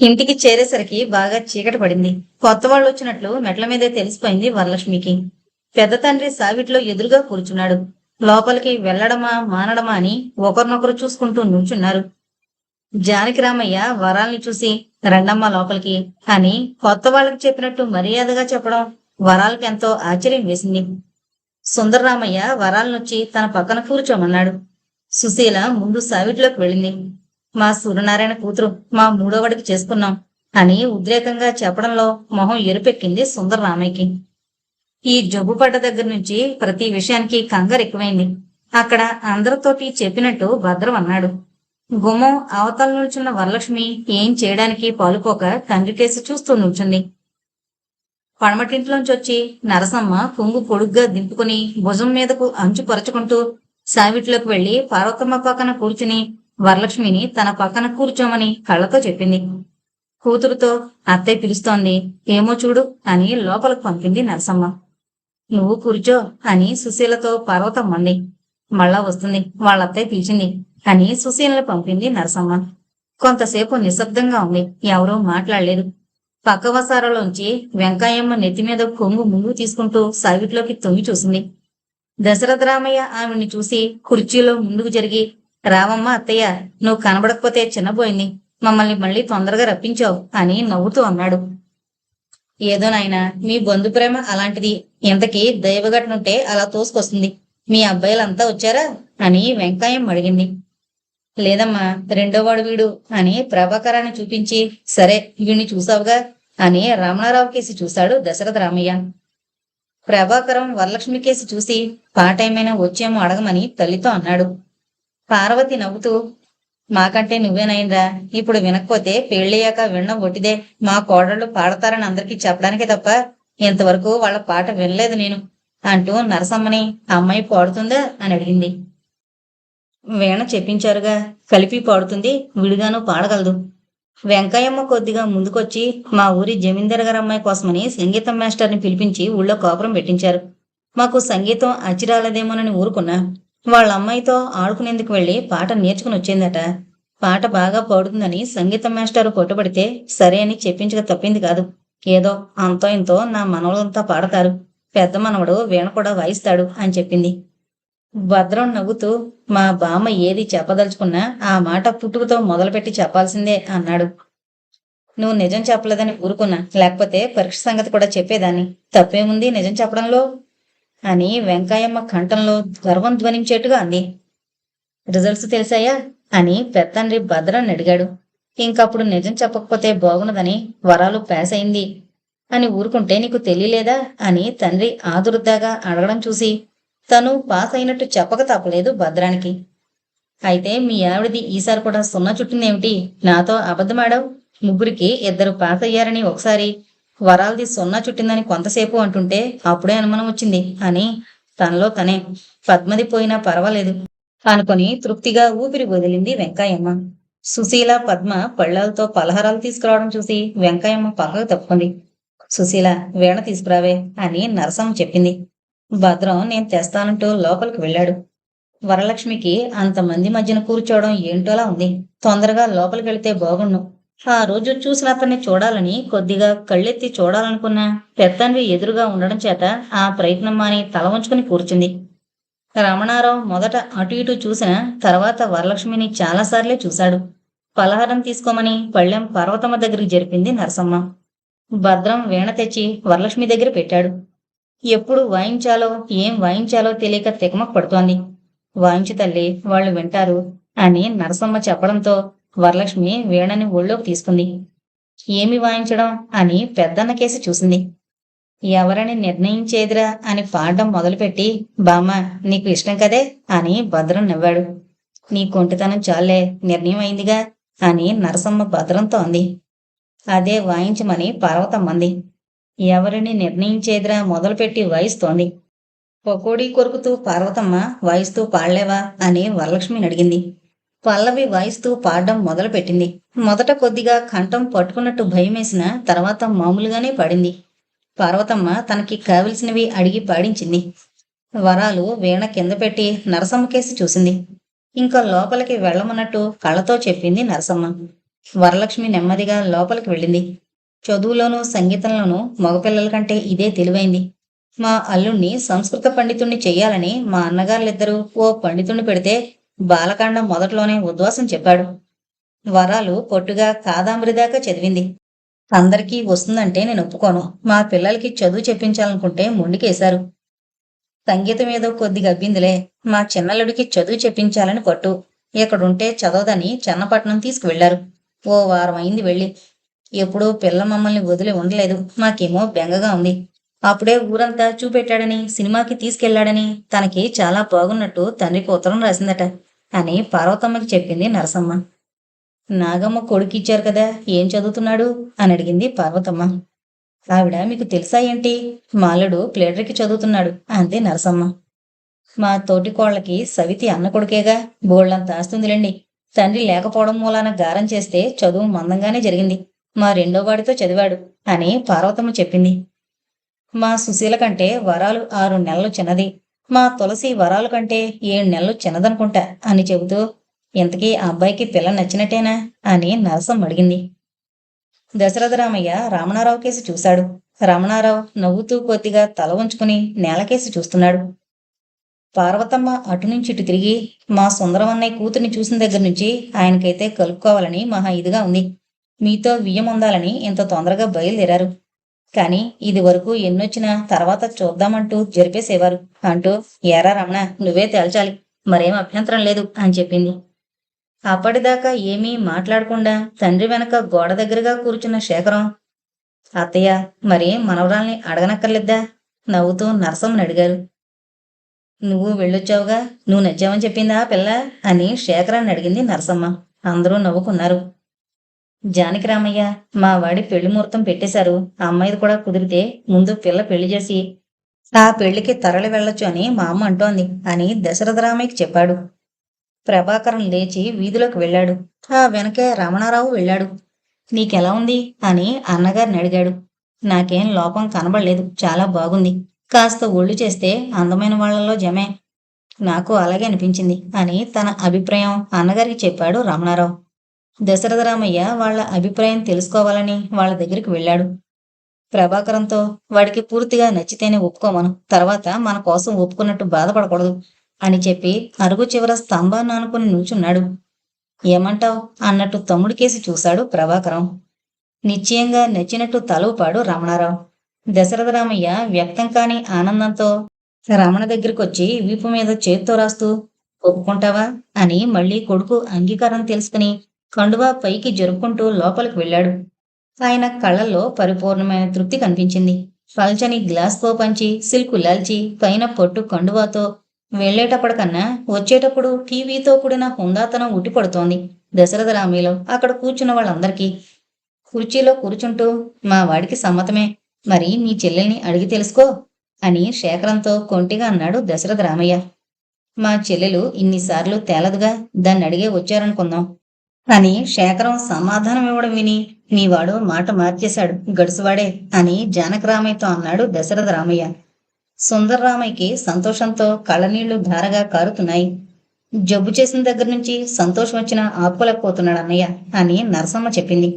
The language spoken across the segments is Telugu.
ఇంటికి చేరేసరికి బాగా చీకటి పడింది. కొత్త వాళ్ళు వచ్చినట్లు మెట్ల మీదే తెలిసిపోయింది వరలక్ష్మికి. పెద్ద తండ్రి సావిట్లో ఎదురుగా కూర్చున్నాడు. లోపలికి వెళ్లడమా మానడమా అని ఒకరినొకరు చూసుకుంటూ నుంచున్నారు. జానకిరామయ్య వరాల్ని చూసి రండమ్మ లోపలికి అని కొత్త వాళ్ళకి చెప్పినట్టు మర్యాదగా చెప్పడం వరాలకు ఎంతో ఆశ్చర్యం వేసింది. సుందరరామయ్య వరాలనొచ్చి తన పక్కన కూర్చోమన్నాడు. సుశీల ముందు సావిట్లోకి వెళ్ళింది. మా సూర్యనారాయణ కూతురు మా మూడోవాడికి చేసుకున్నాం అని ఉద్రేకంగా చెప్పడంలో మొహం ఎరుపెక్కింది సుందరరామయ్యకి. ఈ జబ్బు పడ్డ దగ్గర నుంచి ప్రతి విషయానికి కంగారు ఎక్కువైంది. అక్కడ అందరితోటి చెప్పినట్టు భద్రం అన్నాడు. గుమ్మం అవతల నిల్చున్న వరలక్ష్మి ఏం చేయడానికి పాలుపోక తండ్రి కేసి చూస్తూ నిల్చుంది. పడమటింట్లోంచి వచ్చి నరసమ్మ కొంగు పొడుగ్గా దింపుకుని భుజం మీదకు అంచు పరుచుకుంటూ సావిట్లోకి వెళ్లి పార్వతమ్మ పక్కన కూర్చుని వరలక్ష్మిని తన పక్కన కూర్చోమని కళ్ళతో చెప్పింది. కూతురుతో అత్తయ్య పిలుస్తోంది, ఏమో చూడు అని లోపలకు పంపింది నరసమ్మ. నువ్వు కూర్చో అని సుశీలతో పార్వతమ్మంది. మళ్ళా వస్తుంది, వాళ్ళత్తయ్య పిలిచింది అని సుశీలను పంపింది నరసమ్మ. కొంతసేపు నిశ్శబ్దంగా ఉంది. ఎవరూ మాట్లాడలేదు. పక్క వసారాలోంచి వెంకాయమ్మ నెత్తిమీద కొంగు ముందు తీసుకుంటూ సావిట్లోకి తొంగి చూసింది. దశరథరామయ్య ఆమెని చూసి కుర్చీలో ముందుకు జరిగి, రావమ్మ అత్తయ్య, నువ్వు కనబడకపోతే చిన్నపోయింది, మమ్మల్ని మళ్ళీ తొందరగా రప్పించావు అని నవ్వుతూ అన్నాడు. ఏదో నాయనా, మీ బంధు ప్రేమ అలాంటిది. ఇంతకీ దైవగట్నుంటే అలా తోసుకొస్తుంది. మీ అబ్బాయిలంతా వచ్చారా అని వెంకాయమ్మ అడిగింది. లేదమ్మా, రెండోవాడు వీడు అని ప్రభాకరాన్ని చూపించి, సరే వీణ్ణి చూసావుగా అని రమణారావు కేసి చూశాడు దశరథరామయ్య. ప్రభాకరం వరలక్ష్మి కేసి చూసి పాటేమైనా వచ్చేమో అడగమని తల్లితో అన్నాడు. పార్వతి నవ్వుతూ, మాకంటే నువ్వేనైందా, ఇప్పుడు వినకపోతే పెళ్ళయ్యాక వినడం ఒట్టిదే. మా కోడళ్ళు పాడతారని అందరికీ చెప్పడానికే తప్ప ఇంతవరకు వాళ్ళ పాట వినలేదు నేను అంటూ నరసమ్మని అమ్మాయి పాడుతుందా అని అడిగింది. వీణ చెప్పించారుగా, కలిపి పాడుతుంది, విడిగాను పాడగలదు. వెంకయ్యమ్మ కొద్దిగా ముందుకొచ్చి, మా ఊరి జమీందార్ గారి అమ్మాయి కోసమని సంగీతం మాస్టర్ని పిలిపించి ఊళ్ళో కాపురం పెట్టించారు. మాకు సంగీతం అచ్చిరాలదేమోనని ఊరుకున్నా. వాళ్ళ అమ్మాయితో ఆడుకునేందుకు వెళ్లి పాట నేర్చుకుని వచ్చిందట. పాట బాగా పాడుతుందని సంగీతం మాస్టారు కొట్టుబడితే సరే అని చెప్పించక తప్పింది కాదు. ఏదో అంతో ఇంతో నా మనవలంతా పాడతారు, పెద్ద మనవడు వీణ కూడా వాయిస్తాడు అని చెప్పింది. భద్రం నవ్వుతూ, మా బామ్మ ఏది చెప్పదలుచుకున్నా ఆ మాట పుట్టుకతో మొదలుపెట్టి చెప్పాల్సిందే అన్నాడు. నువ్వు నిజం చెప్పలేదని ఊరుకున్నా, లేకపోతే పరీక్ష సంగతి కూడా చెప్పేదాన్ని. తప్పేముంది నిజం చెప్పడంలో అని వెంకాయమ్మ కంఠంలో గర్వం ధ్వనించేట్టుగా అంది. రిజల్ట్స్ తెలిసాయా అని పెద్దండ్రి భద్రాన్ని అడిగాడు. ఇంకప్పుడు నిజం చెప్పకపోతే బాగున్నదని వరాలు పాస్ అయింది అని ఊరుకుంటే నీకు తెలియలేదా అని తండ్రి ఆదుర్దాగా అడగడం చూసి తను పాస్ అయినట్టు చెప్పక తప్పలేదు భద్రానికి. అయితే మీ ఆవిడది ఈసారి కూడా సున్నా చుట్టిందేమిటి, నాతో అబద్ధమాడావు, ముగ్గురికి 2 పాస్ అయ్యారని ఒకసారి, వరాలది సున్నా చుట్టిందని కొంతసేపు అంటుంటే అప్పుడే అనుమానం వచ్చింది అని తనలో తనే పద్మది పోయినా పర్వాలేదు అనుకొని తృప్తిగా ఊపిరి వదిలింది వెంకాయమ్మ. సుశీల పద్మ పళ్ళాలతో పలహారాలు తీసుకురావడం చూసి వెంకాయమ్మ పక్కకు తప్పుకుంది. సుశీల, వీణ తీసుకురావే అని నరసమ్మ చెప్పింది. భద్రం నేను తెస్తానంటూ లోపలికి వెళ్ళాడు. వరలక్ష్మికి అంతమంది మధ్యన కూర్చోవడం ఏంటోలా ఉంది. తొందరగా లోపలికి వెళితే బాగుండు. ఆ రోజు చూసిన అతన్ని చూడాలని కొద్దిగా కళ్ళెత్తి చూడాలనుకున్న పెద్దండ్రి ఎదురుగా ఉండడం చేత ఆ ప్రయత్నం మాని తల వంచుకుని కూర్చుంది. రమణారావు మొదట అటు ఇటు చూసిన తర్వాత వరలక్ష్మిని చాలాసార్లే చూశాడు. పలహారం తీసుకోమని పళ్ళెం పార్వతమ్మ దగ్గరికి జరిపింది నరసమ్మ. భద్రం వీణ తెచ్చి వరలక్ష్మి దగ్గర పెట్టాడు. ఎప్పుడు వాయించాలో ఏం వాయించాలో తెలియక తికమక పడుతోంది. వాయించు తల్లి, వాళ్ళు వింటారు అని నరసమ్మ చెప్పడంతో వరలక్ష్మి వీణని ఒళ్ళోకి తీసుకుంది. ఏమి వాయించడం అని పెద్దన్న కేసి చూసింది. ఎవరని నిర్ణయించేదిరా అని పాడడం మొదలుపెట్టి, బామ్మ నీకు ఇష్టం కదే అని భద్రం నవ్వాడు. నీ కొంటితనం చాలే, నిర్ణయం అయిందిగా అని నరసమ్మ భద్రంతో అంది. అదే వాయించమని పార్వతమ్మంది. ఎవరిని నిర్ణయించేదిరా మొదలుపెట్టి వాయిస్తోంది. పకోడీ కొరుకుతూ పార్వతమ్మ వాయిస్తూ పాడలేవా అని వరలక్ష్మిని అడిగింది. పల్లవి వాయిస్తూ పాడడం మొదలుపెట్టింది. మొదట కొద్దిగా కంఠం పట్టుకున్నట్టు భయమేసిన తర్వాత మామూలుగానే పాడింది. పార్వతమ్మ తనకి కావలసినవి అడిగి పాడించింది. వరాలు వీణ కింద పెట్టి నరసమ్మ కేసి చూసింది. ఇంకా లోపలికి వెళ్ళమన్నట్టు కళ్ళతో చెప్పింది నరసమ్మ. వరలక్ష్మి నెమ్మదిగా లోపలికి వెళ్ళింది. చదువులోనూ సంగీతంలోనూ మగపిల్లల కంటే ఇదే తెలివైంది. మా అల్లుణ్ణి సంస్కృత పండితుణ్ణి చెయ్యాలని మా అన్నగారులిద్దరూ ఓ పండితుణ్ణి పెడితే బాలకాండం మొదట్లోనే ఉద్వాసం చెప్పాడు. వరాలు పొట్టుగా కాదాంబరి దాకా చదివింది. అందరికీ వస్తుందంటే నేను ఒప్పుకోను. మా పిల్లలకి చదువు చెప్పించాలనుకుంటే మొండికేశారు. సంగీతం ఏదో కొద్దిగా అబ్బిందిలే. మా చిన్నల్లుడికి చదువు చెప్పించాలని పట్టు. ఇక్కడుంటే చదవదని చెన్నపట్నం తీసుకువెళ్లారు. ఓ వారం అయింది వెళ్ళి. ఎప్పుడూ పిల్ల మమ్మల్ని వదిలి ఉండలేదు. మాకేమో బెంగగా ఉంది. అప్పుడే ఊరంతా చూపెట్టాడని, సినిమాకి తీసుకెళ్లాడని, తనకి చాలా బాగున్నట్టు తండ్రికి ఉత్తరం రాసిందట అని పార్వతమ్మకి చెప్పింది నరసమ్మ. నాగమ్మ కొడుకిచ్చారు కదా, ఏం చదువుతున్నాడు అని అడిగింది పార్వతమ్మ. ఆవిడ మీకు తెలుసా ఏంటి? మాల్లుడు ప్లేటరీకి చదువుతున్నాడు అంతే నరసమ్మ. మా తోటి కోళ్లకి సవితి అన్న కొడుకేగా, బోళ్లంత ఆస్తుందిలేండి. తండ్రి లేకపోవడం మూలాన గారం చేస్తే చదువు మందంగానే జరిగింది. మా రెండో వాడితో చదివాడు అని పార్వతమ్మ చెప్పింది. మా సుశీల కంటే వరాలు 6 నెలలు చిన్నది. మా తులసి వరాలు కంటే 7 నెలలు చిన్నదనుకుంటా అని చెబుతూ, ఇంతకీ ఆ అబ్బాయికి పిల్ల నచ్చినట్టేనా అని నరసమ్మ అడిగింది. దశరథరామయ్య రామణారావు కేసి చూశాడు. రమణారావు నవ్వుతూ కొద్దిగా తల వంచుకుని నేలకేసి చూస్తున్నాడు. పార్వతమ్మ అటునుంచి ఇటు తిరిగి, మా సుందరమన్నయ్య కూతుర్ని చూసిన దగ్గర నుంచి ఆయనకైతే కలుపుకోవాలని మహా ఇదిగా ఉంది. మీతో వియ్యముందాలని ఇంత తొందరగా బయలుదేరారు. కాని ఇది వరకు ఎన్నొచ్చినా తర్వాత చూద్దామంటూ జరిపేసేవారు అంటూ, ఏరా రమణ, నువ్వే తేల్చాలి, మరేం అభ్యంతరం లేదు అని చెప్పింది. అప్పటిదాకా ఏమీ మాట్లాడకుండా తండ్రి వెనక గోడ దగ్గరగా కూర్చున్న శేఖరం, అత్తయ్య, మరి మనవరాల్ని అడగనక్కర్లేద్దా నవ్వుతూ నరసమ్మని అడిగారు. నువ్వు వెళ్ళొచ్చావుగా, నువ్వు నచ్చావని చెప్పిందా పిల్ల అని శేఖరాన్ని అడిగింది నరసమ్మ. అందరూ నవ్వుకున్నారు. జానకిరామయ్య, మా వాడి పెళ్లి ముహూర్తం పెట్టేశారు. ఆ అమ్మాయిది కూడా కుదిరితే ముందు పిల్ల పెళ్లి చేసి ఆ పెళ్లికి తరలి వెళ్ళొచ్చు అని మా అమ్మ అంటోంది అని దశరథరామయ్యకి చెప్పాడు. ప్రభాకరం లేచి వీధిలోకి వెళ్ళాడు. ఆ వెనకే రమణారావు వెళ్ళాడు. నీకెలా ఉంది అని అన్నగారిని అడిగాడు. నాకేం లోపం కనబడలేదు, చాలా బాగుంది. కాస్త ఒళ్ళు చేస్తే అందమైన వాళ్లలో జమే. నాకు అలాగే అనిపించింది అని తన అభిప్రాయం అన్నగారికి చెప్పాడు రమణారావు. దశరథరామయ్య వాళ్ల అభిప్రాయం తెలుసుకోవాలని వాళ్ళ దగ్గరికి వెళ్ళాడు. ప్రభాకరంతో, వాడికి పూర్తిగా నచ్చితేనే ఒప్పుకోమను, తర్వాత మన కోసం ఒప్పుకున్నట్టు బాధపడకూడదు అని చెప్పి అరుగు చివర స్తంభాన్ని ఆనుకుని నుంచున్నాడు. ఏమంటావ్ అన్నట్టు తమ్ముడికేసి చూశాడు ప్రభాకరం. నిశ్చయంగా నచ్చినట్టు తల ఊపాడు రమణారావు. దశరథరామయ్య వ్యక్తం కాని ఆనందంతో రమణ దగ్గరికొచ్చి వీపు మీద చేత్తో రాస్తూ, ఒప్పుకుంటావా అని మళ్లీ కొడుకు అంగీకారం తెలుసుకుని కండువా పైకి జరుపుకుంటూ లోపలికి వెళ్ళాడు. ఆయన కళ్ళల్లో పరిపూర్ణమైన తృప్తి కనిపించింది. పల్చని గ్లాస్తో పంచి సిల్కు లాల్చి పైన పొట్టు కండువాతో వెళ్లేటప్పటికన్నా వచ్చేటప్పుడు టీవీతో కూడిన హుందాతనం ఉట్టిపడుతోంది దశరథరామయ్యలో అక్కడ కూర్చున్న వాళ్ళందరికీ. కుర్చీలో కూర్చుంటూ, మా వాడికి సమ్మతమే, మరి మీ చెల్లెల్ని అడిగి తెలుసుకో అని శేఖరంతో కొంటిగా అన్నాడు దశరథరామయ్య. మా చెల్లెలు ఇన్నిసార్లు తేలదుగా, దాన్ని అడిగే వచ్చారనుకుందాం అని శేఖరం సమాధానం ఇవ్వడం విని, మీవాడు మాట మార్చేశాడు, గడుసువాడే అని జానకరామయ్యతో అన్నాడు దశరథరామయ్య. సుందరరామయ్యకి సంతోషంతో కళ్ళనీళ్లు ధారగా కారుతున్నాయి. జబ్బు చేసిన దగ్గర నుంచి సంతోషం వచ్చినా ఆపుకోలేకపోతున్నాడు అన్నయ్య అని నరసమ్మ చెప్పింది.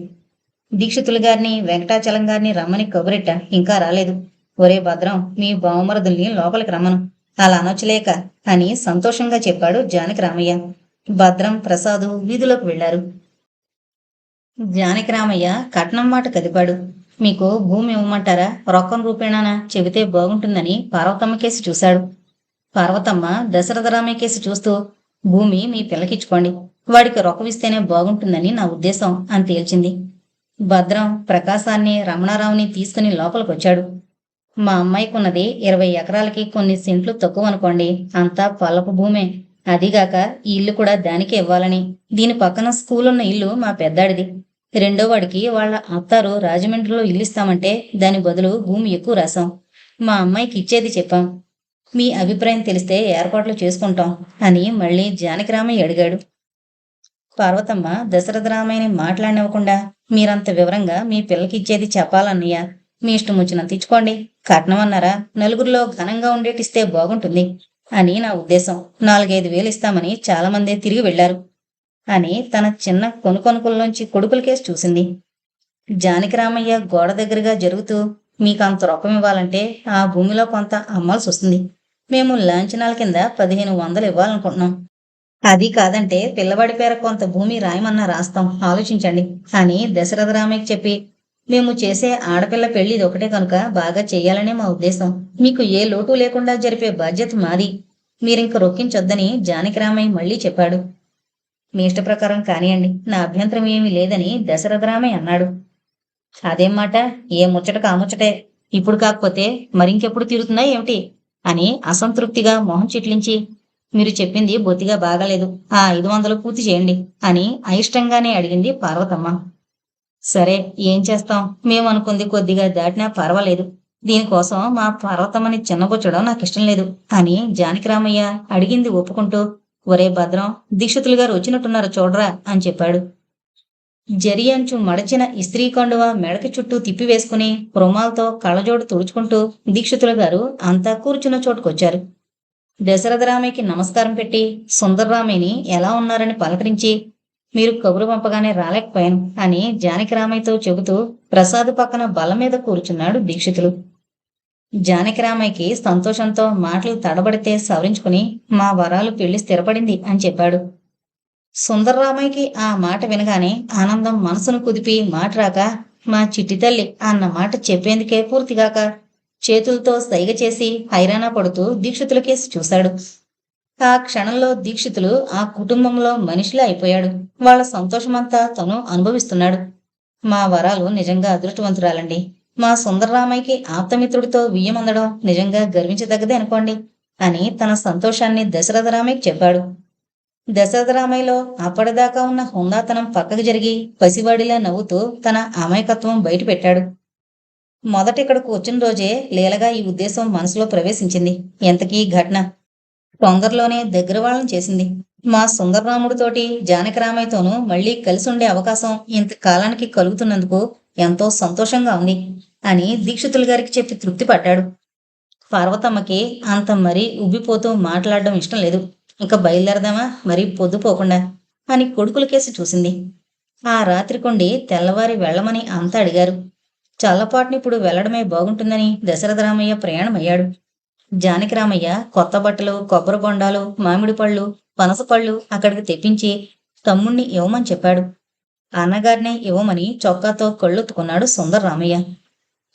దీక్షితులు గారిని వెంకటాచలం గారిని రమ్మని కబురెట్ట, ఇంకా రాలేదు. ఒరే భద్రం, మీ బావమరుదుల్ని లోపలికి రమ్మను, అలా అనొచ్చలేక అని సంతోషంగా చెప్పాడు జానకిరామయ్య. భద్రం, ప్రసాదు వీధిలోకి వెళ్లారు. జానకిరామయ్య కట్నం మాట కదిపాడు. మీకు భూమి ఇవ్వమంటారా, రొక్కం రూపేణానా చెబితే బాగుంటుందని పార్వతమ్మ కేసి చూశాడు. పార్వతమ్మ దశరథరామయ్య కేసి చూస్తూ, భూమి మీ పిల్లకిచ్చుకోండి, వాడికి రొక్కవిస్తేనే బాగుంటుందని నా ఉద్దేశం అని తేల్చింది. భద్రం ప్రకాశాన్ని రమణారావుని తీసుకుని లోపలికొచ్చాడు. మా అమ్మాయికున్నది 20 ఎకరాలకి కొన్ని సెంట్లు తక్కువ అనుకోండి, అంతా పొలపు భూమే. అదిగాక ఈ ఇల్లు కూడా దానికే ఇవ్వాలని, దీని పక్కన స్కూలున్న ఇల్లు మా పెద్దాడిది. రెండో వాడికి వాళ్ళ అత్తారు రాజమండ్రిలో ఇల్లు ఇస్తామంటే దాని బదులు భూమి ఎక్కువ రాశాం. మా అమ్మాయికి ఇచ్చేది చెప్పాం. మీ అభిప్రాయం తెలిస్తే ఏర్పాట్లు చేసుకుంటాం అని మళ్ళీ జానకిరామయ్య అడిగాడు. పార్వతమ్మ దశరథరామయ్యని మాట్లాడినివ్వకుండా, మీరంత వివరంగా మీ పిల్లకిచ్చేది చెప్పాలన్నయ్య, మీ ఇష్టం వచ్చినంత ఇచ్చుకోండి. కట్నం అన్నారా, నలుగురిలో ఘనంగా ఉండేటిస్తే బాగుంటుంది అని నా ఉద్దేశం. 4-5 వేలు ఇస్తామని చాలా మందే తిరిగి వెళ్లారు. అని తన చిన్న కొనుకొనుకుల్లోంచి కొడుకులకేసి చూసింది. జానకిరామయ్య గోడ దగ్గరగా జరుగుతూ, మీకు అంత రొక్కం ఇవ్వాలంటే ఆ భూమిలో కొంత అమ్మాల్సి వస్తుంది. మేము లాంఛనాల కింద 1500 ఇవ్వాలనుకుంటున్నాం. అది కాదంటే పిల్లవాడి పేర కొంత భూమి రాయమన్నా రాస్తాం, ఆలోచించండి అని దశరథరామయ్యకి చెప్పి, మేము చేసే ఆడపిల్ల పెళ్లి ఇదొకటే కనుక బాగా చెయ్యాలనే మా ఉద్దేశం. మీకు ఏ లోటు లేకుండా జరిపే బాధ్యత మాది. మీరింక రొక్కించొద్దని జానకిరామయ్య మళ్ళీ చెప్పాడు. మీ ఇష్ట ప్రకారం కానియండి, నా అభ్యంతరం ఏమీ లేదని దశరథరామయ్య అన్నాడు. అదేం మాట, ఏ ముచ్చటకు ఆ ముచ్చటే. ఇప్పుడు కాకపోతే మరింకెప్పుడు తీరుతుందా ఏమిటి అని అసంతృప్తిగా మొహం చిట్లించి, మీరు చెప్పింది బొత్తిగా బాగాలేదు, ఆ 500 పూర్తి చేయండి అని అయిష్టంగానే అడిగింది పార్వతమ్మ. సరే, ఏం చేస్తాం, మేమనుకుంది కొద్దిగా దాటినా పర్వాలేదు. దీనికోసం మా పార్వతమ్మని చిన్నబుచ్చడం నాకిష్టం లేదు అని జానకిరామయ్య అడిగింది ఒప్పుకుంటూ, ఒరే భద్రం, దీక్షితులు గారు వచ్చినట్టున్నారు చూడరా అని చెప్పాడు. జరి అంచు మడచిన ఇస్త్రీ కండువ మెడకి చుట్టూ తిప్పివేసుకుని రుమాలతో కళ్ళజోడు తుడుచుకుంటూ దీక్షితుల గారు అంతా కూర్చున్న చోటుకొచ్చారు. దశరథరామయ్యకి నమస్కారం పెట్టి సుందర్రామయ్యని ఎలా ఉన్నారని పలకరించి, మీరు కబురు పంపగానే రాలేకపోయాను అని జానకిరామయ్యతో చెబుతూ ప్రసాద్ పక్కన బల్ల మీద కూర్చున్నాడు దీక్షితులు. జానకిరామయ్యకి సంతోషంతో మాటలు తడబడితే సవరించుకుని, మా వరాలు పెళ్లి స్థిరపడింది అని చెప్పాడు. సుందర్రామయ్యకి ఆ మాట వినగానే ఆనందం మనసును కుదిపి మాట రాక, మా చిట్టి తల్లి అన్న మాట చెప్పేందుకే పూర్తిగాక చేతులతో సైగ చేసి హైరాణ పడుతూ దీక్షితులకేసి చూశాడు. ఆ క్షణంలో దీక్షితులు ఆ కుటుంబంలో మనిషిలా అయిపోయాడు. వాళ్ళ సంతోషమంతా తను అనుభవిస్తున్నాడు. మా వరాలు నిజంగా అదృష్టవంతురాలండి. మా సుందర్రామయ్యకి ఆప్తమిత్రుడితో వియ్యమందడం నిజంగా గర్వించదగ్గదే అనుకోండి అని తన సంతోషాన్ని దశరథరామయ్యకి చెప్పాడు. దశరథరామయ్యలో అప్పటిదాకా ఉన్న హుందాతనం పక్కకు జరిగి పసివాడిలా నవ్వుతూ తన అమాయకత్వం బయటపెట్టాడు. మొదట ఇక్కడకు వచ్చిన రోజే లీలగా ఈ ఉద్దేశం మనసులో ప్రవేశించింది. ఎంతకీ ఘటన తొందరలోనే దగ్గర వాళ్ళని చేసింది. మా సుందరరాముడితోటి జానకిరామయ్యతోనూ మళ్లీ కలిసి ఉండే అవకాశం ఇంతకాలానికి కలుగుతున్నందుకు ఎంతో సంతోషంగా ఉంది అని దీక్షితులు గారికి చెప్పి తృప్తి పడ్డాడు. పార్వతమ్మకి అంత మరీ ఉబ్బిపోతూ మాట్లాడడం ఇష్టం లేదు. ఇంకా బయలుదేరదామా, మరీ పొద్దుపోకుండా అని కొడుకులకేసి చూసింది. ఆ రాత్రి కొండి తెల్లవారి వెళ్లమని అంతా అడిగారు. చల్లపాటునిప్పుడు వెళ్లడమే బాగుంటుందని దశరథరామయ్య ప్రయాణమయ్యాడు. జానకిరామయ్య కొత్త బట్టలు, కొబ్బరి బొండాలు, మామిడి పళ్ళు, పనసపళ్ళు అక్కడికి తెప్పించి తమ్ముణ్ణి ఇవ్వమని చెప్పాడు. అన్నగారినే ఇవ్వమని చొక్కాతో కళ్ళొత్తుకున్నాడు సుందర్రామయ్య.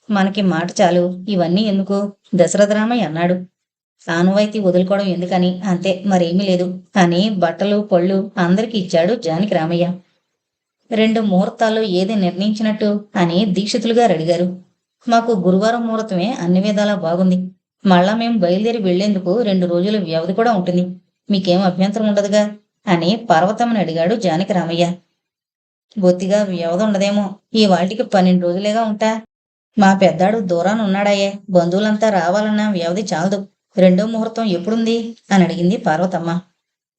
మనకి మాట చాలు, ఇవన్నీ ఎందుకు దశరథరామయ్య అన్నాడు. ఆనవాయితీ వదులుకోవడం ఎందుకని, అంతే, మరేమీ లేదు అని బట్టలు పళ్ళు అందరికి ఇచ్చాడు జానకిరామయ్య. 2 ముహూర్తాల్లో ఏది నిర్ణయించినట్టు అని దీక్షితులు గారు అడిగారు. మాకు గురువారం ముహూర్తమే అన్ని విధాలా బాగుంది. మళ్ళా మేము బయలుదేరి వెళ్లేందుకు 2 రోజుల వ్యవధి కూడా ఉంటుంది. మీకేం అభ్యంతరం ఉండదుగా అని పార్వతమ్మని అడిగాడు జానకిరామయ్య. బొత్తిగా వ్యవధి ఉండదేమో, ఈ వాటికి 12 రోజులేగా ఉంటా. మా పెద్దాడు దూరాన ఉన్నాడాయే, బంధువులంతా రావాలన్న వ్యవధి చాలదు. 2వ ముహూర్తం ఎప్పుడుంది అని అడిగింది పార్వతమ్మ.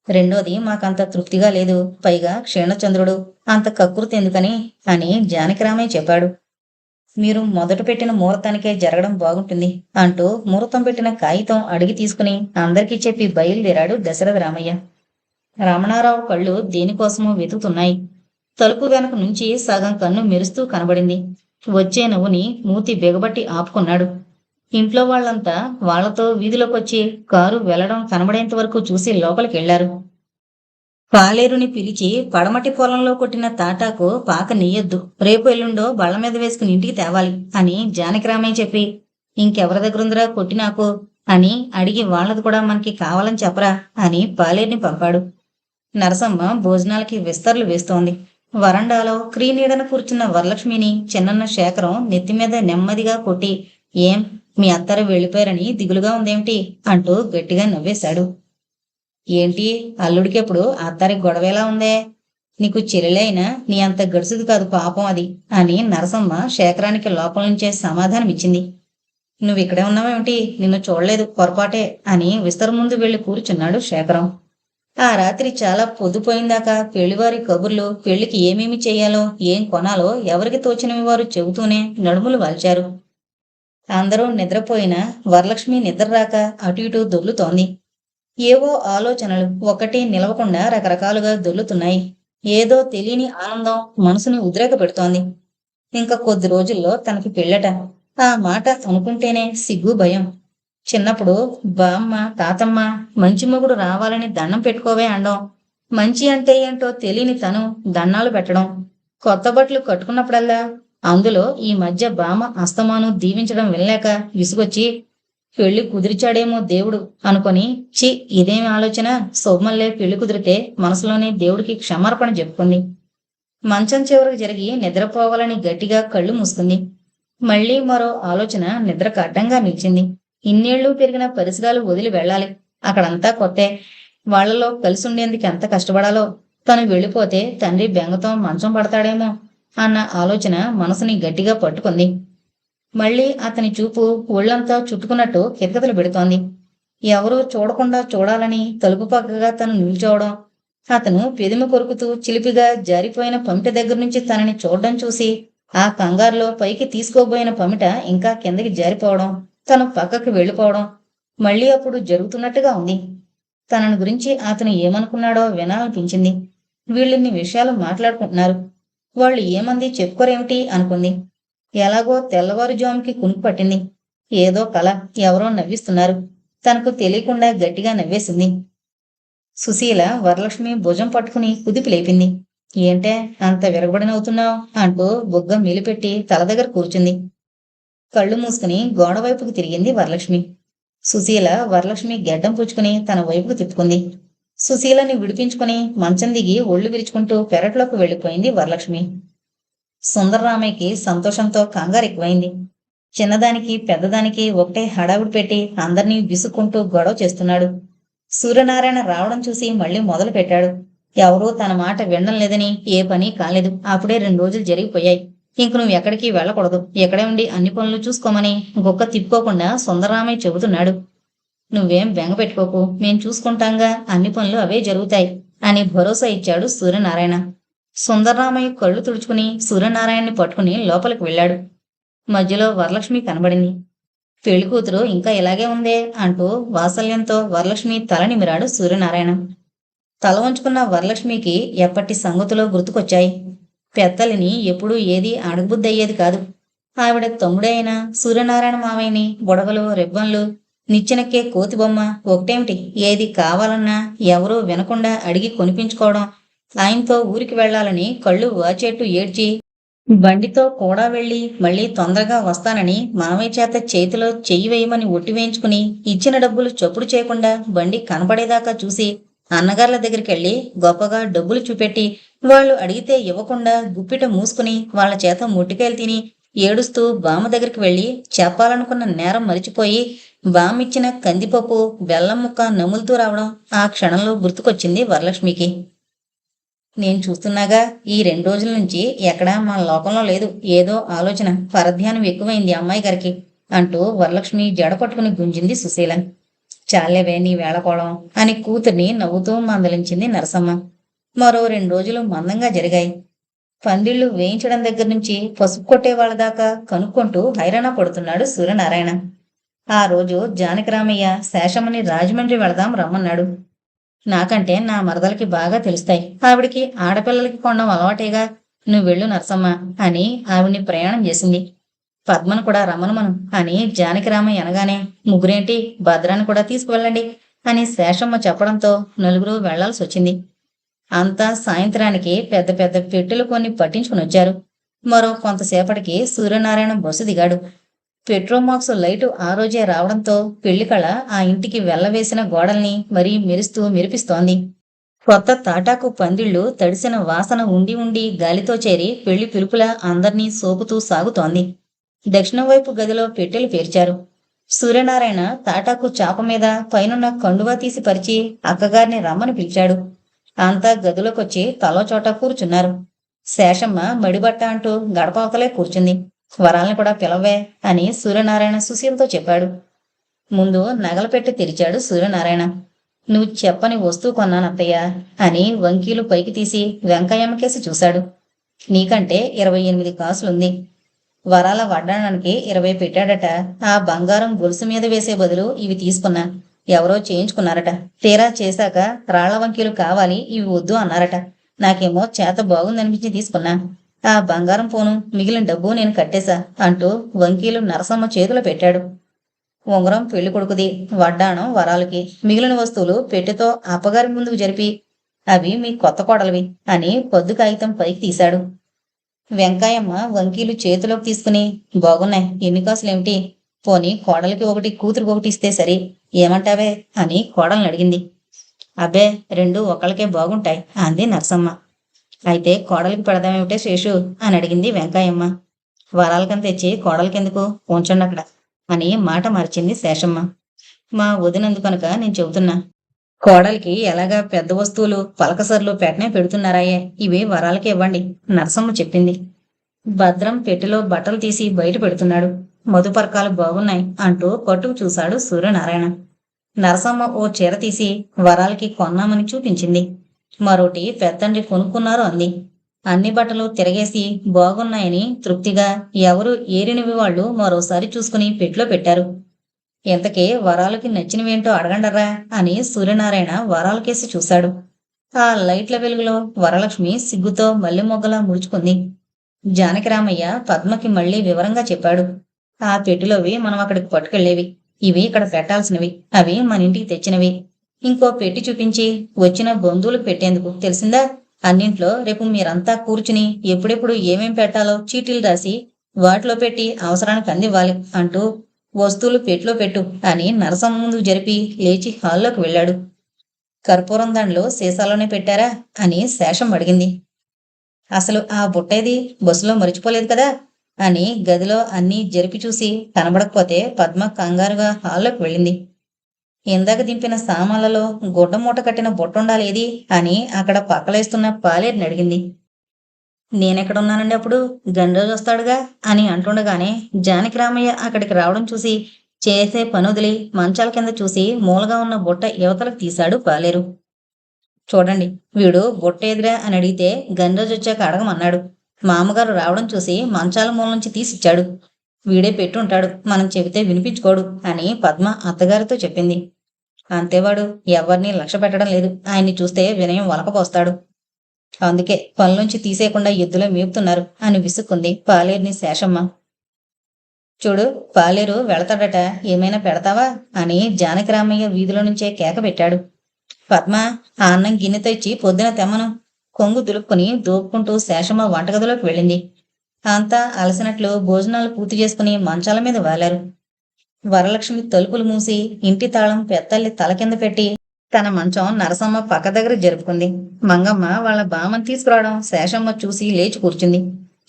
2వది మాకంత తృప్తిగా లేదు, పైగా క్షీణచంద్రుడు, అంత కకృతి ఎందుకని అని జానకిరామయ్య చెప్పాడు. మీరు మొదట పెట్టిన ముహూర్తానికే జరగడం బాగుంటుంది అంటూ ముహూర్తం పెట్టిన కాగితం అడిగి తీసుకుని అందరికీ చెప్పి బయలుదేరాడు దశరథరామయ్య. రమణారావు కళ్ళు దేనికోసమో వెతుకుతున్నాయి. తలుపు వెనక నుంచి సగం కన్ను మెరుస్తూ కనబడింది. వచ్చే నవ్వుని మూతి బిగబట్టి ఆపుకున్నాడు. ఇంట్లో వాళ్లంతా వాళ్లతో వీధిలోకొచ్చి కారు వెళ్లడం కనబడేంత వరకు చూసి లోపలికెళ్లారు. పాలేరుని పిలిచి పడమటి పొలంలో కొట్టిన తాటాకు పాక నెయ్యొద్దు, రేపు ఎల్లుండో బళ్ల మీద వేసుకుని ఇంటికి తేవాలి అని జానకిరామయ్య చెప్పి, ఇంకెవరి దగ్గరుందిరా కొట్టినాకు అని అడిగి వాళ్లది కూడా మనకి కావాలని చెప్పరా అని పాలేరుని పంపాడు. నరసమ్మ భోజనాలకి విస్తర్లు వేస్తోంది. వరండాలో క్రీనీడన కూర్చున్న వరలక్ష్మిని చిన్నన్న శేఖరం నెత్తిమీద నెమ్మదిగా కొట్టి, ఏం మీ అత్తారు వెళ్ళిపోయారని దిగులుగా ఉందేమిటి అంటూ గట్టిగా నవ్వేశాడు. ఏంటి, అల్లుడికెప్పుడు అత్తారి గొడవేలా ఉందే, నీకు చెల్లెలే అయినా నీ అంత గడుసుది కాదు పాపం అది అని నరసమ్మ శేఖరానికి లోపల నుంచే సమాధానమిచ్చింది. నువ్విక్కడే ఉన్నావేమిటి, నిన్ను చూడలేదు, పొరపాటే అని విస్తర ముందు వెళ్లి కూర్చున్నాడు శేఖరం. ఆ రాత్రి చాలా పొద్దుపోయిందాకా పెళ్లివారి కబుర్లు, పెళ్లికి ఏమేమి చెయ్యాలో, ఏం కొనాలో ఎవరికి తోచినవి వారు చెబుతూనే నడుములు వాల్చారు. అందరూ నిద్రపోయినా వరలక్ష్మి నిద్ర రాక అటు ఇటు దొర్లుతోంది. ఏవో ఆలోచనలు ఒకటి నిలవకుండా రకరకాలుగా దొర్లుతున్నాయి. ఏదో తెలియని ఆనందం మనసుని ఉద్రేక పెడుతోంది. ఇంకా కొద్ది రోజుల్లో తనకి పెళ్ళట. ఆ మాట అనుకుంటేనే సిగ్గు, భయం. చిన్నప్పుడు బామ్మ, తాతమ్మ మంచి మొగుడు రావాలని దండం పెట్టుకోవే అనడం, మంచి అంటే ఏంటో తెలియని తను దండాలు పెట్టడం, కొత్త బట్టలు కట్టుకున్నప్పుడల్లా అందులో ఈ మధ్య బామ్మ అస్తమాను దీవించడం వినలేక విసుగొచ్చి పెళ్లి కుదిరిచాడేమో దేవుడు అనుకొని, చి ఇదేమి ఆలోచన, శోభమల్లే పెళ్లి కుదిరితే మనసులోనే దేవుడికి క్షమార్పణ చెప్పుకుంది. మంచం చివరకు జరిగి నిద్రపోవాలని గట్టిగా కళ్ళు మూసుకుంది. మళ్ళీ మరో ఆలోచన నిద్రకు అడ్డంగా నిలిచింది. ఇన్నేళ్లు పెరిగిన పరిసరాలు వదిలి వెళ్ళాలి. అక్కడంతా కొత్తే. వాళ్లలో కలిసుండేందుకు ఎంత కష్టపడాలో. తను వెళ్ళిపోతే తండ్రి బెంగతో మంచం పడతాడేమో అన్న ఆలోచన మనసుని గట్టిగా పట్టుకుంది. మళ్ళీ అతని చూపు ఒళ్లంతా చుట్టుకున్నట్టు కితకితలు పెడుతోంది. ఎవరూ చూడకుండా చూడాలని తలుపు పక్కగా తను నిల్చోవడం, అతను పెదిమి కొరుకుతూ చిలిపిగా జారిపోయిన పమిట దగ్గర నుంచి తనని చూడడం చూసి ఆ కంగారులో పైకి తీసుకోబోయిన పమిట ఇంకా కిందకి జారిపోవడం, తను పక్కకి వెళ్ళిపోవడం మళ్ళీ అప్పుడు జరుగుతున్నట్టుగా ఉంది. తనని గురించి అతను ఏమనుకున్నాడో వినాలనిపించింది. వీళ్ళిన్ని విషయాలు మాట్లాడుకుంటున్నారు, వాళ్ళు ఏమంది చెప్పుకోరేమిటి అనుకుంది. ఎలాగో తెల్లవారుజాముకి కునుకు పట్టింది. ఏదో కల, ఎవరో నవ్విస్తున్నారు. తనకు తెలియకుండా గట్టిగా నవ్వేసింది. సుశీల వరలక్ష్మి భుజం పట్టుకుని కుదిపి లేపింది. ఏంటే అంత విరగబడినవుతున్నావు అంటూ బుగ్గ మెలిపెట్టి తల దగ్గర కూర్చుంది. కళ్ళు మూసుకుని గోడవైపుకి తిరిగింది వరలక్ష్మి. సుశీల వరలక్ష్మి గెడ్డం పుచ్చుకుని తన వైపుకు తిప్పుకుంది. సుశీలని విడిపించుకుని మంచం దిగి ఒళ్ళు విరుచుకుంటూ పెరట్లోకి వెళ్ళిపోయింది వరలక్ష్మి. సుందరరామయ్యకి సంతోషంతో కంగారు ఎక్కువైంది. చిన్నదానికి పెద్దదానికి ఒకటే హడావుడి పెట్టి అందర్నీ విసుక్కుంటూ గొడవ చేస్తున్నాడు. సూర్యనారాయణ రావడం చూసి మళ్ళీ మొదలు పెట్టాడు. ఎవరూ తన మాట వినడం లేదని ఏ పని కాలేదు. అప్పుడే 2 రోజులు జరిగిపోయాయి. ఇంక నువ్వు ఎక్కడికి వెళ్ళకూడదు, ఎక్కడే ఉండి అన్ని పనులు చూసుకోమని గొక్క తిప్పుకోకుండా సుందరరామయ్య చెబుతున్నాడు. నువ్వేం బెంగ పెట్టుకోకు, మేం చూసుకుంటాంగా, అన్ని పనులు అవే జరుగుతాయి అని భరోసా ఇచ్చాడు సూర్యనారాయణ. సుందరరామయ్య కళ్ళు తుడుచుకుని సూర్యనారాయణని పట్టుకుని లోపలికి వెళ్ళాడు. మధ్యలో వరలక్ష్మి కనబడింది. పెళ్లికూతురు ఇంకా ఇలాగే ఉందే అంటూ వాత్సల్యంతో వరలక్ష్మి తల నిమిరాడు సూర్యనారాయణ. తల వంచుకున్న వరలక్ష్మికి ఎప్పటి సంగతులో గుర్తుకొచ్చాయి. పెద్దలిని ఎప్పుడూ ఏదీ అడగబుద్ధి అయ్యేది కాదు. ఆవిడ తమ్ముడే అయిన సూర్యనారాయణ మావయ్యని బుడగలు, రిబ్బన్లు, నిచ్చెనెక్కే కోతిబొమ్మ ఒకటేమిటి, ఏది కావాలన్నా ఎవరూ వినకుండా అడిగి కొనిపించుకోవడం, ఆయనతో ఊరికి వెళ్లాలని కళ్ళు వాచేట్టు ఏడ్చి బండితో కూడా వెళ్లి మళ్లీ తొందరగా వస్తానని మామయ్య చేత చేతిలో చెయ్యి వేయమని ఒట్టి వేయించుకుని ఇచ్చిన డబ్బులు చప్పుడు చేయకుండా బండి కనపడేదాకా చూసి అన్నగార్ల దగ్గరికెళ్లి గొప్పగా డబ్బులు చూపెట్టి వాళ్ళు అడిగితే ఇవ్వకుండా గుప్పిట మూసుకుని వాళ్ల చేత ముట్టికాయలు తిని ఏడుస్తూ బామ్మ దగ్గరికి వెళ్లి చెప్పాలనుకున్న నేరం మరిచిపోయి బామ్మిచ్చిన కందిపప్పు, బెల్లం ముక్క నములుతూ రావడం ఆ క్షణంలో గుర్తుకొచ్చింది వరలక్ష్మికి. నేను చూస్తున్నాగా, ఈ 2 రోజుల నుంచి ఎక్కడా మన లోకంలో లేదు. ఏదో ఆలోచన, పరధ్యానం ఎక్కువైంది అమ్మాయి గారికి అంటూ వరలక్ష్మి జడ పట్టుకుని గుంజింది సుశీల. చాలేవే నీ వేళకోళం అని కూతుర్ని నవ్వుతూ మందలించింది నరసమ్మ. మరో 2 రోజులు మందంగా జరిగాయి. పందిళ్లు వేయించడం దగ్గర నుంచి పసుపు కొట్టే వాళ్ళ దాకా కనుక్కుంటూ హైరాణ పడుతున్నాడు సూర్యనారాయణ. ఆ రోజు జానకిరామయ్య శేషమ్మని రాజమండ్రి వెళదాం రమ్మన్నాడు. నాకంటే నా మరదలకి బాగా తెలుస్తాయి. ఆవిడికి ఆడపిల్లలకి కొనడం అలవాటేగా, నువ్వు వెళ్ళు నరసమ్మ అని ఆవిడ్ని ప్రయాణం చేసింది. పద్మను కూడా రమ్మను అని జానకిరామయ్య అనగానే, ముగ్గురేంటి, భద్రాన్ని కూడా తీసుకువెళ్ళండి అని శేషమ్మ చెప్పడంతో నలుగురు వెళ్లాల్సి వచ్చింది. అంతా సాయంత్రానికి పెద్ద పెద్ద పెట్టెలు కొన్ని పట్టించుకుని వచ్చారు. మరో కొంతసేపటికి సూర్యనారాయణ బస్సు దిగాడు. పెట్రోమాక్స్ లైటు ఆ రోజే రావడంతో పెళ్లికళ ఆ ఇంటికి వెళ్లవేసిన గోడల్ని మరీ మెరుస్తూ మెరిపిస్తోంది. కొత్త తాటాకు పందిళ్లు తడిసిన వాసన ఉండి ఉండి గాలితో చేరి పెళ్లి పిలుపులా అందర్నీ సోకుతూ సాగుతోంది. దక్షిణం వైపు గదిలో పెట్టెలు పేర్చారు. సూర్యనారాయణ తాటాకు చాప మీద పైనున్న కండువా తీసి పరిచి అక్కగారిని రమ్మని పిలిచాడు. అంతా గదిలోకొచ్చి తలో చోట కూర్చున్నారు. శేషమ్మ మడిబట్ట అంటూ గడపవతలే కూర్చుంది. వరాల్ని కూడా పిలవే అని సూర్యనారాయణ సుశీలతో చెప్పాడు. ముందు నగల పెట్టి తెరిచాడు సూర్యనారాయణ. నువ్వు చెప్పని వస్తువు కొన్నానత్తయ్య అని వంకీలు పైకి తీసి వెంకయ్యమ్మకేసి చూశాడు. నీకంటే 28 కాసులుంది. వరాల వడ్డాణానికి 20 పెట్టాడట. ఆ బంగారం గొలుసు మీద వేసే బదులు ఇవి తీసుకున్నా. ఎవరో చేయించుకున్నారట. తీరా చేశాక రాళ్ల వంకీలు కావాలి, ఇవి వద్దు అన్నారట. నాకేమో చేత బాగుందనిపించి తీసుకున్నా. ఆ బంగారం పోను మిగిలిన డబ్బు నేను కట్టేశా అంటూ వంకీలు నరసమ్మ చేతిలో పెట్టాడు. ఉంగరం పెళ్లి కొడుకుది, వడ్డాణం వరాలకి, మిగిలిన వస్తువులు పెట్టెతో అప్పగారి ముందుకు జరిపి అవి మీ కొత్త కోడలివి అని పొద్దు కాగితం పైకి తీశాడు. వెంకాయమ్మ వంకీలు చేతిలోకి తీసుకుని, బాగున్నాయి, ఎన్ని కాసులేమిటి? పోనీ కోడలికి ఒకటి కూతురికి ఒకటి ఇస్తే సరి, ఏమంటావే అని కోడల్ని అడిగింది. అబ్బే, రెండు ఒకళ్ళకే బాగుంటాయి అంది నరసమ్మ. అయితే కోడలికి పెడదామేమిటే శేషు అని అడిగింది వెంకాయమ్మ. వరాలకని తెచ్చి కోడలికెందుకు, ఉంచండి అక్కడ అని మాట మార్చింది శేషమ్మ. మా వదినందు కనుక నేను చెబుతున్నా. కోడలికి ఎలాగా పెద్ద వస్తువులు పలకసర్లు పెట్టనే పెడుతున్నారాయే, ఇవి వరాలకి ఇవ్వండి నరసమ్మ చెప్పింది. భద్రం పెట్టెలో బట్టలు తీసి బయట పెడుతున్నాడు. మధుపర్కాలు బాగున్నాయి అంటూ పట్టుకు చూశాడు సూర్యనారాయణ. నరసమ్మ ఓ చీర తీసి వరాలకి కొన్నామని చూపించింది. మరోటి పెత్తండ్రి కొనుక్కున్నారు అంది. అన్ని బట్టలు తిరగేసి బాగున్నాయని తృప్తిగా ఎవరు ఏరినవి వాళ్ళు మరోసారి చూసుకుని పెట్లో పెట్టారు. ఇంతకీ వరాలకి నచ్చినవేంటో అడగండరా అని సూర్యనారాయణ వరాలకేసి చూశాడు. ఆ లైట్ల వెలుగులో వరలక్ష్మి సిగ్గుతో మల్లె మొగ్గలా ముడుచుకుంది. జానకిరామయ్య పద్మకి మళ్లీ వివరంగా చెప్పాడు. ఆ పెట్టిలోవి మనం అక్కడికి పట్టుకెళ్లేవి, ఇవి ఇక్కడ పెట్టాల్సినవి, అవి మన ఇంటికి తెచ్చినవి. ఇంకో పెట్టి చూపించి వచ్చిన బంధువులకు పెట్టేందుకు, తెలిసిందా? అన్నింట్లో రేపు మీరంతా కూర్చుని ఎప్పుడెప్పుడు ఏమేం పెట్టాలో చీటీలు రాసి వాటిలో పెట్టి అవసరానికి అందివ్వాలి అంటూ వస్తువులు పెట్లో పెట్టు అని నరసమ్మ ముందు జరిపి లేచి హాల్లోకి వెళ్ళాడు. కర్పూరం దండలు సీసాలోనే పెట్టారా అని శేషం అడిగింది. అసలు ఆ బుట్టేది బస్సులో మరిచిపోలేదు కదా అని గదిలో అన్నీ జరిపి చూసి కనబడకపోతే పద్మ కంగారుగా హాల్లోకి వెళ్ళింది. ఇందాక దింపిన సామాన్లలో గుడ్డ మూట కట్టిన బుట్టుండాలేది అని అక్కడ పక్కలేస్తున్న పాలేరుని అడిగింది. నేనెక్కడున్నానండి అప్పుడు, గండ్రోజు వస్తాడుగా అని అంటుండగానే జానకిరామయ్య అక్కడికి రావడం చూసి చేసే పనొదిలి మంచాల కింద చూసి మూలగా ఉన్న బుట్ట యువతలకు తీశాడు పాలేరు. చూడండి, వీడు బుట్ట ఎదురా అని అడిగితే గండ్రోజు వచ్చాక అడగమన్నాడు. మామగారు రావడం చూసి మంచాల మూల నుంచి తీసిచ్చాడు. వీడే పెట్టుంటాడు, మనం చెబితే వినిపించుకోడు అని పద్మ అత్తగారితో చెప్పింది. అంతేవాడు ఎవరినీ లక్ష్య పెట్టడం లేదు, ఆయన్ని చూస్తే వినయం వలకపోస్తాడు. అందుకే పనులోంచి తీసేయకుండా ఎద్దులో మేపుతున్నారు అని విసుక్కుంది పాలేరుని శేషమ్మ. చూడు, పాలేరు వెళతాడట, ఏమైనా పెడతావా అని జానకిరామయ్య వీధిలో నుంచే కేక పెట్టాడు. పద్మ, ఆ అన్నం గిన్నెతో ఇచ్చి పొద్దున తెమ్మను. కొంగు దులుపుకుని దూపుకుంటూ శేషమ్మ వంటగదిలోకి వెళ్ళింది. అంతా అలసినట్లు భోజనాలు పూర్తి చేసుకుని మంచాల మీద వాలారు. వరలక్ష్మి తలుపులు మూసి ఇంటి తాళం పెత్తల్లి తల కింద పెట్టి తన మంచం నరసమ్మ పక్క దగ్గర జరుపుకుంది. మంగమ్మ వాళ్ళ బామ్మని తీసుకురావడం శేషమ్మ చూసి లేచి కూర్చుంది.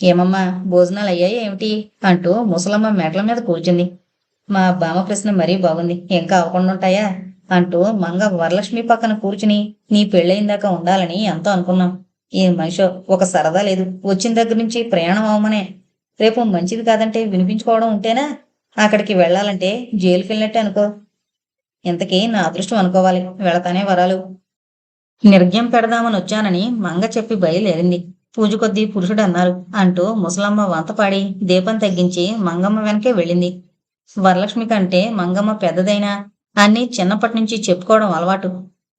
ఏమమ్మా, భోజనాలు అయ్యాయి ఏమిటి అంటూ ముసలమ్మ మెట్ల మీద కూర్చుంది. మా బామ్మ ప్రశ్న మరీ బాగుంది, ఇంకా అవ్వకుండా ఉంటాయా అంటూ మంగ వరలక్ష్మి పక్కన కూర్చుని నీ పెళ్ళయిందాక ఉండాలని ఎంతో అనుకున్నాం. ఏ మనిషో, ఒక సరదా లేదు, వచ్చిన దగ్గర నుంచి ప్రయాణం అవమనే. రేపు మంచిది కాదంటే వినిపించుకోవడం ఉంటేనా? అక్కడికి వెళ్లాలంటే జైలుకి వెళ్ళినట్టే అనుకో. ఇంతకీ నా అదృష్టం అనుకోవాలి, వెళతానే వరాలు. నిర్జ్ఞం పెడదామని వచ్చానని మంగ చెప్పి బయలుదేరింది. పూజ కొద్దీ పురుషుడు అన్నారు అంటూ ముసలమ్మ వంతపాడి దీపం తగ్గించి మంగమ్మ వెనకే వెళ్ళింది. వరలక్ష్మి కంటే మంగమ్మ పెద్దదైనా అన్నీ చిన్నప్పటి నుంచి చెప్పుకోవడం అలవాటు.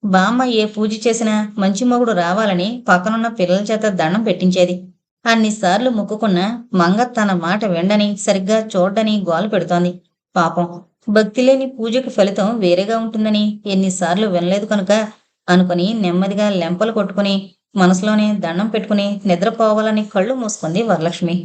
బామ్మ ఏ పూజ చేసినా మంచి మొగుడు రావాలని పక్కనున్న పిల్లల చేత దండం పెట్టించేది. అన్నిసార్లు మొక్కుకున్నా మంగ తన మాట వెండని, సరిగ్గా చూడ్డని గోల పెడుతోంది. పాపం, భక్తి లేని పూజకి ఫలితం వేరేగా ఉంటుందని ఎన్నిసార్లు వినలేదు కనుక అనుకుని నెమ్మదిగా లెంపలు కొట్టుకుని మనసులోనే దండం పెట్టుకుని నిద్రపోవాలని కళ్ళు మూసుకుంది వరలక్ష్మి.